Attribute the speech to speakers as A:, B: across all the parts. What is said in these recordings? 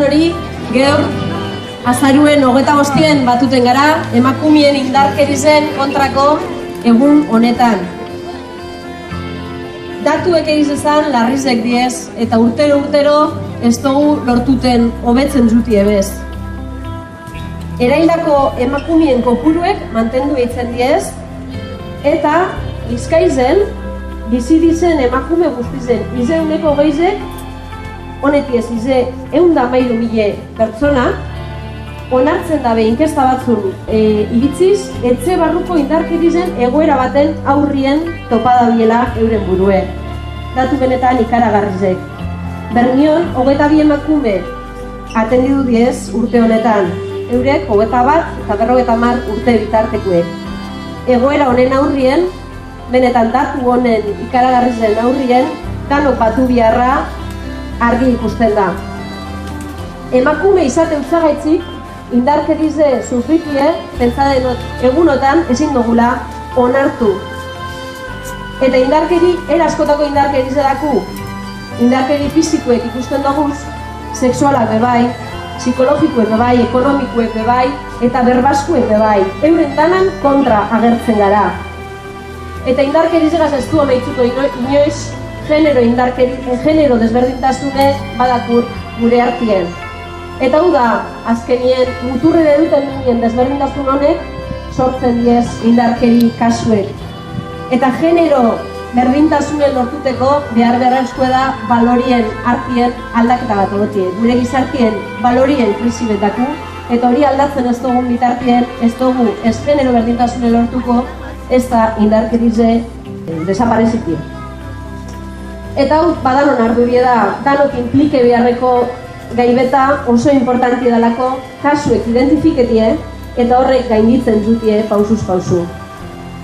A: hori, gaur azaruen 25 batuten gara emakumeen indarkerizen kontrako egun honetan. Datuek egizezan larrizek diez eta urtero ez dugu lortuten hobetzen zutie bez. Eraildako emakumeen kopuruek mantendu eitzen diez eta Bizkaizen bizi dizen emakume guztizen ize 20 honetiez ize 113.000 pertsona onartzen dabe inkesta batzun iritziz, etxe barruko indarkerizen egoera baten aurrien topadabiela euren burue. Datu benetan ikaragarrizek. Bermion, 22 emakume atendidu diez urte honetan. Eurek, 21 eta 50 urte bitartekuek. Egoera honen aurrien, benetan datu honen ikaragarrizen aurrien, danok batu biharra argi ikusten da. Emakume izate utzagaitzik, indarkerize sufritie, pentsadenot egunotan ezin dugula onartu. Eta indarkeri, eraskotako indarkerize daku, indarkeri fizikoek ikusten duguz, sexualak bebai, psikologikoek bebai, ekonomikoek bebai, eta berbaskuek bebai, euren danan kontra agertzen gara. Eta indarkerizegaz ez du amaitzuko inoiz, genero desberdintasune badakur gure artien. Eta hau da, azkenien muturrera duten minien desberdintasun honek sortzen diez indarkeri kasuek. Eta genero berdintasunen lortuteko behar beharrezkoa da balorien artien aldaketa bat egotie. Gure gizartien balorien krisi betaku, eta hori aldatzen ez dugun bitartien ez dugu ez genero berdintasunen lortuko ez da indarkerize desaparezitie. Eta hau badanon ardu da, danok implike beharreko gaibeta oso importanti dalako kasuek identifiketie eta horrek gainditzen dutie pausuz pausu.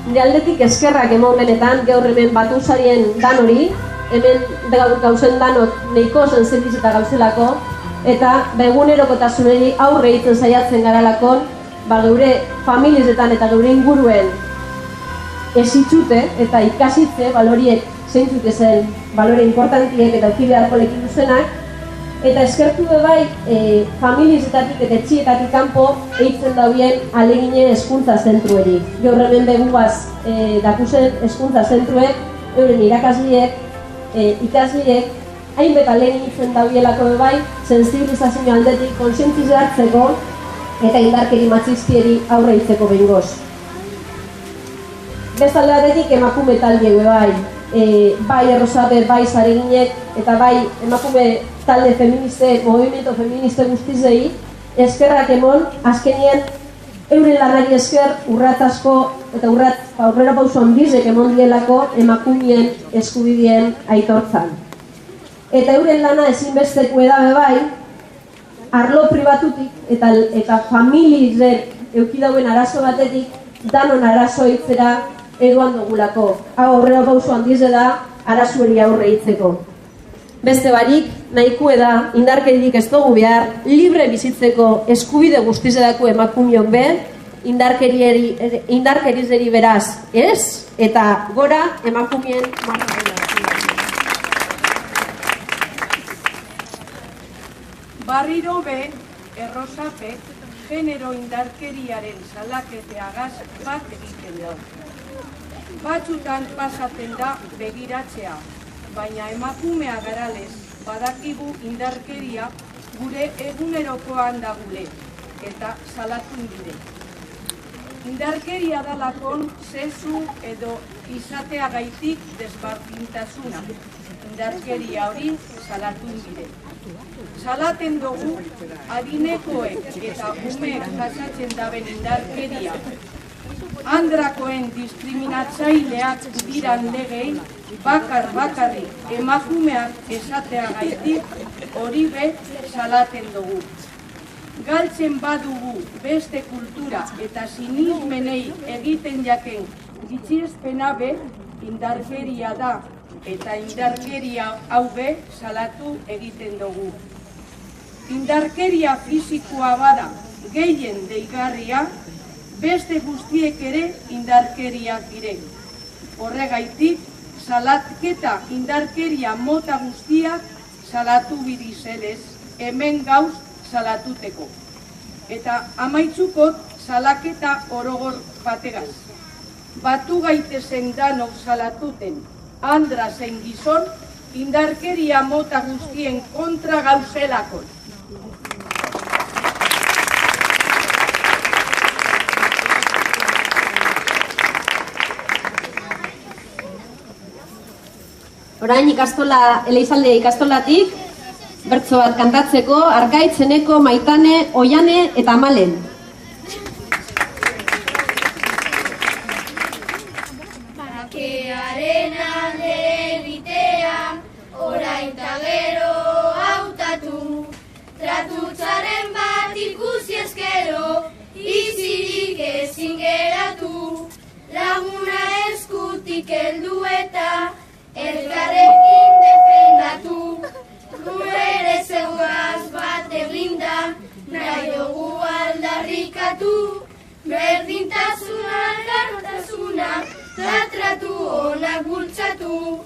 A: Nire aldetik eskerrak emon benetan gaur hemen batuzarien dan hori, hemen gauzen danok neiko sensitiz eta gauzelako eta egunerokotasuneri aurre egiten saiatzen garalakon, geure familiesetan eta geure inguruen ezitzute eta ikasitze baloriek zeintzuk ezen balore importantiek eta auki beharko lekin duzenak, eta eskertu bebai familiezetatik eta etxietatik kanpo eitzen dauen alegine hezkuntza zentrueri. Gaur hemen beguaz dakusen hezkuntza zentruek, euren irakasliek, ikasliek, hainbet alegin itzen daudelako bebai, sensibilizazio aldetik kontzientziatzeko eta indarkeri matxiztieri aurre itzeko behingoz. Bestalde batetik emakume talde bebai, bai errosabe, bai zareginek eta bai emakume talde feministe, movimiento feministe guztizei eskerrak emon, azkenien euren lanari esker urrat asko eta aurrera pauso handizek emon dielako emakumeen eskubideen aitortzan. Eta euren lana ezinbesteko edabe bai, arlo pribatutik eta familizek eukidauen arazo batetik danon arazo hitzera eroan dugulako. Hau aurrera pauso handize da arazueri aurre hitzeko. Beste barik, nahikue da, indarkeririk ez dugu behar, libre bizitzeko eskubide guztizedako emakumiok be, indarkerizeri beraz ez, eta gora emakumien marra.
B: Barriro be, errosape, genero indarkeriaren salaketeagaz bat egiten da. Batzutan pasatzen da begiratzea, baina emakumea garalez badakigu indarkeria gure egunerokoan dagule eta salatun dire. Indarkeria dalakon sexu edo izateagaitik desberdintasuna. Indarkeria hori salatun dire. Salaten dugu adinekoek eta umeek jasatzen daben indarkeria. Andrakoen diskriminatzaileak diran legei bakarri emakumeak esateagaitik hori be salaten dugu. Galtzen badugu beste kultura eta sinismenei egiten jaken gitxiespena be indarkeria da eta indarkeria hau be salatu egiten dugu. Indarkeria fisikoa bada gehien deigarria, beste guztiek ere indarkeriak dire. Horregaitik, salatketa indarkeria mota guztiak salatu bidizelez, hemen gauz salatuteko. Eta amaitzukot salaketa orogor bategaz. Batu gaitezen danok salatuten, andra zein gizon, indarkeria mota guztien kontra gauzelakon.
A: Orain Elizalde ikastolatik, bertso bat kantatzeko, Arkaitz, Eneko, Maitane, Oiane eta Malen.
C: Bakearen alde egitea, orain ta gero hautatu, tratutzaren bat ikusi ezkero, izirik ezin geratu, laguna eskutik heldu eta elkarrekin defendatu, gu ere zeugaz bat eginda, nahi dugu aldarrikatu, berdintasuna, elkartasuna, tratu onak bultzatu.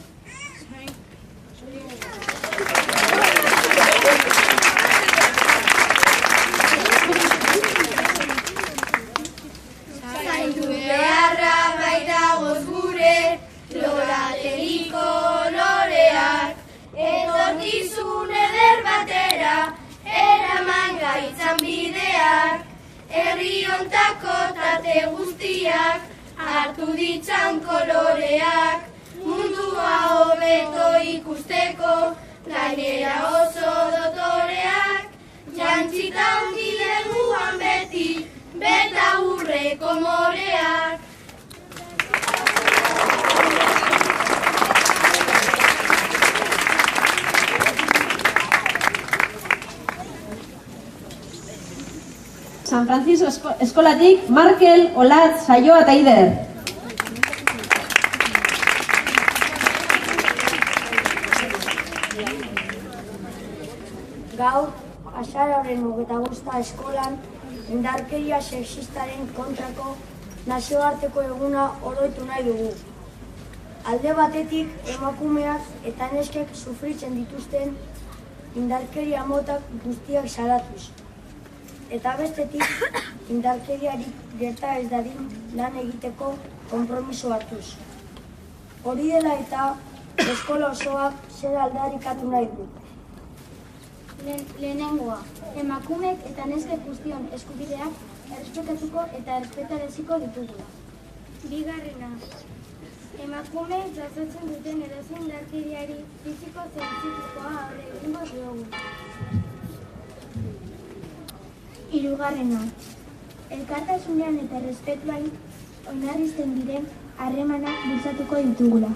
C: Zaindu beharra baitagoz gure, lorateriko loreak, etorkizun eder batera, eraman gaitzan bideak, herri hontako tate guztiak, hartu ditzan koloreak, mundua hobeto ikusteko, gainera oso dotoreak, jantzita handi leguan beti, beta urreko moreak.
A: San Francisco eskolatik, Markel, Olatz, Saioa eta Ider.
D: Gaur, azaroaren 25 eskolan, indarkeria sexistaren kontrako nazioarteko eguna oroitu nahi dugu. Alde batetik, emakumeak eta neskek sufritzen dituzten indarkeria motak guztiak salatuz. Eta bestetik, indarkeriarik gerta ez dadin lan egiteko konpromiso hartuz. Hori dela eta eskola osoak zer aldarrikatu nahi du.
E: Lehenengoa, emakumeek eta neskek guztion eskubideak errespetatuko eta errespetareziko ditugula.
C: Bigarrena, emakumeek jasotzen duten edozein indarkeriari fisiko zein psikikoa aurre egingo diogu.
E: Hirugarrena, elkartasunean eta errespetuan oinarrizten diren harremanak bultzatuko ditugula.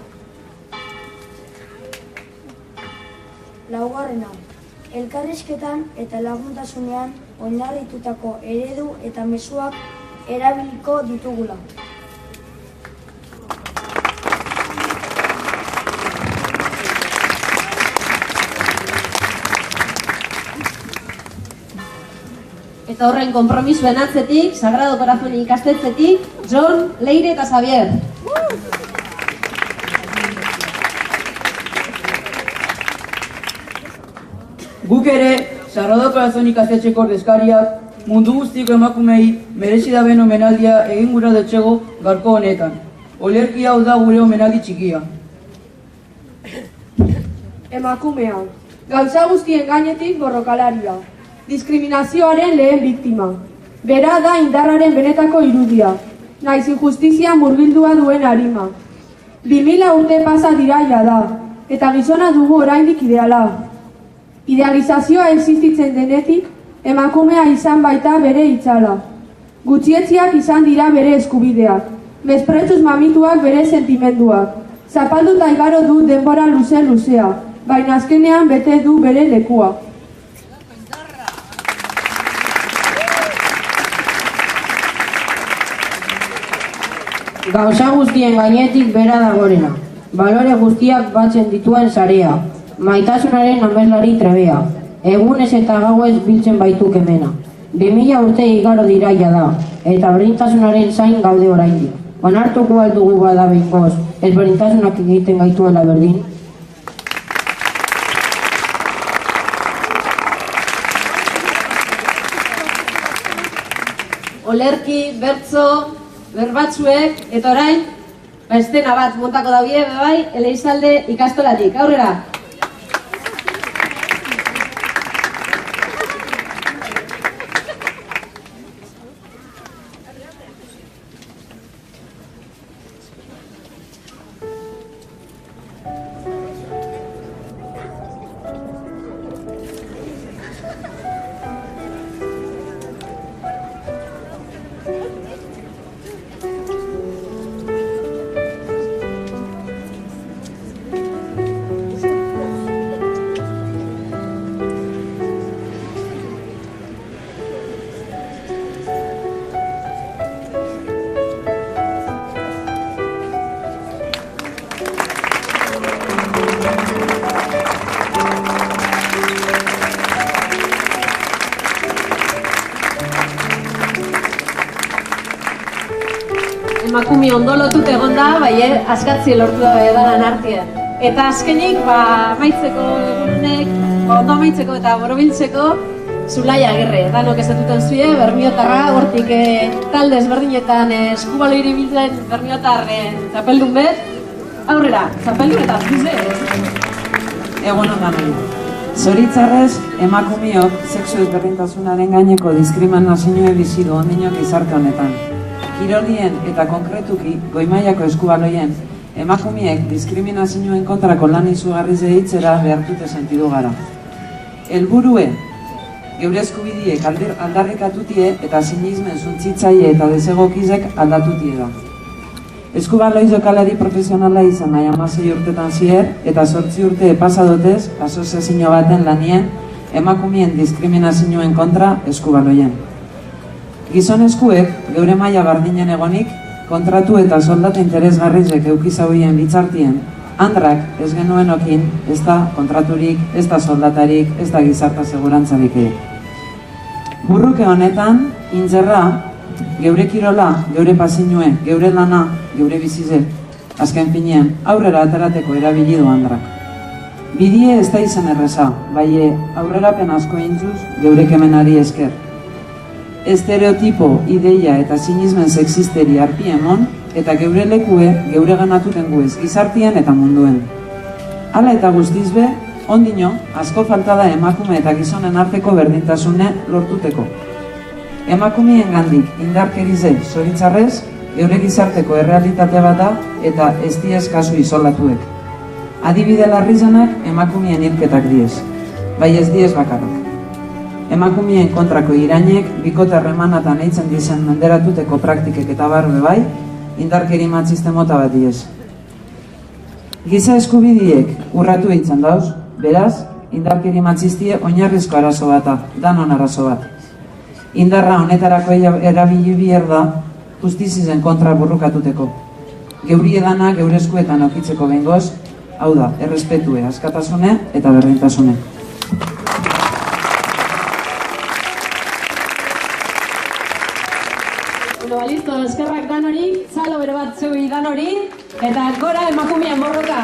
D: Laugarrena, elkarrizketan eta laguntasunean oinarritutako eredu eta mezuak erabiliko ditugula.
A: Eta horren konpromisoen atzetik, Sagrado Corazon ikastetxetik, Jon, Leire eta Xavier.
F: Guk ere, Sagrado Corazon ikastetxeko ordezkariak, mundu guztiko emakumei merezi daben omenaldia egin gura dutxego gaurko honetan. Olerki hau da gure omenaldi txikia.
G: Emakumea, gauza guztien gainetik borrokalaria. Diskriminazioaren lehen biktima. Bera da indarraren benetako irudia. Naiz injustizia murgildua duen arima. 2000 urte pasa dira da, eta gizona dugu oraindik ideala. Idealizazioa existitzen denetik, emakumea izan baita bere itzala. Gutxietziak izan dira bere eskubideak. Mespretsuz mamituak bere sentimenduak. Zapalduta igaro du denbora luzea, baina azkenean bete du bere lekua.
H: Gauza guztien gainetik bera dagorena, balore guztiak batzen dituen sarea, maitasunaren ameslari trebea, egunez eta gauez biltzen baitu kemena. 2000 urte igaro dira da, eta berdintasunaren zain gaude oraindik. Onartuko aldugu bada behingoz, ez berdintasunak egiten gaituela berdin.
A: olerki, bertso, berbatzuek, eta orain, estena bat montako daue, bai, Eleizalde ikastolatik. Aurrera! Emakumi ondolotut egon da, bai, askatzi lortu da edaran artean. Eta azkenik, amaitzeko egunek, ondo amaitzeko eta borobiltzeko, Zulaia Agirre. Danok esatuten zuen, Bermiotarra, hortik talde ezberdinetan eskubaloiri biltzen Bermiotarren zapeldun bet. Aurrera, zapeldun eta azkize.
I: Egun ondan hori. Zoritzarrez, emakumiok sexu ezberdintasunaren gaineko diskriminazioa bizi du ondinok gizarte honetan. Kirolien eta konkretuki goi-mailako eskubaloien emakumiek diskriminazioen kontrako lan izugarriz deitzera behartute sentidu gara. Helburue, geure eskubidiek aldarrikatutie eta sinismen zuntzitzaile eta desegokizek aldatutie da. Eskubaloi jokalari profesionala izan nahi 16 urtetan zier eta 8 urte pasadotez asoziazio baten lanien emakumien diskriminazioen kontra eskubaloien. Gizonezkuek, geure maila bardinen egonik, kontratu eta soldata interesgarrizek eukizauien bitzartien, andrak ez genuenokin, ez da kontraturik, ez da soldatarik, ez da gizarta segurantzarik ere. Burruke honetan, intzerra, geure kirola, geure pasinue, geure lana, geure bizize, azken finean, aurrera aterateko erabili du andrak. Bidie ez da izan erreza, bai aurrerapen asko intzuz geure kemenari esker. Estereotipo, ideia eta sinismen sexisteri arpi emon, eta geure lekue, geure ganatuten guez, gizartian eta munduen. Hala eta guztiz be, ondino, asko falta da emakume eta gizonen arteko berdintasune lortuteko. Emakumeen gandik indarkerize zoritzarrez, geure gizarteko errealitate bat da eta ez diez kasu isolatuek. Adibide larrizanak emakumeen hilketak diez, bai ez diez bakarrak. Emakumeen kontrako irainek, bikote harremanatan eitzen dizen menderatuteko praktikek eta barbe bai, indarkeri matxiste mota bat diez. Giza eskubidiek urratu eitzen dauz, beraz, indarkeri matxistie oinarrizko arazo bata, danon arazo bat. Indarra honetarako erabili bier da, justizizen kontra burrukatuteko. Geuri edana geure eskuetan okitzeko behingoz, hau da, errespetue, askatasune eta berdintasune.
A: Listo, eskerrak danori, txalo bere bat zeu danori, eta gora emakumeen borroka.